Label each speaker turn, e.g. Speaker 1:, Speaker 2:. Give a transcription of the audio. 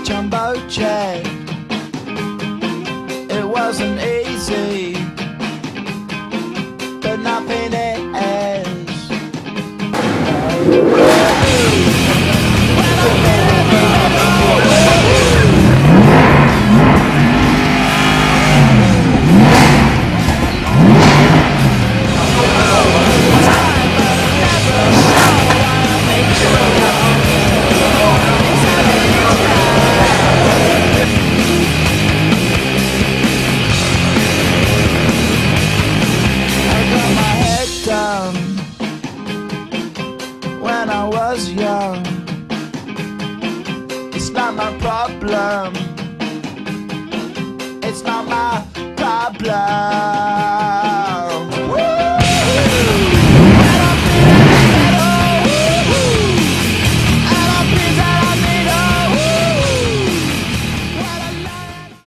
Speaker 1: jumbo jet. It wasn't easy, but nothing is. When I was young, it's not my problem. It's not my problem.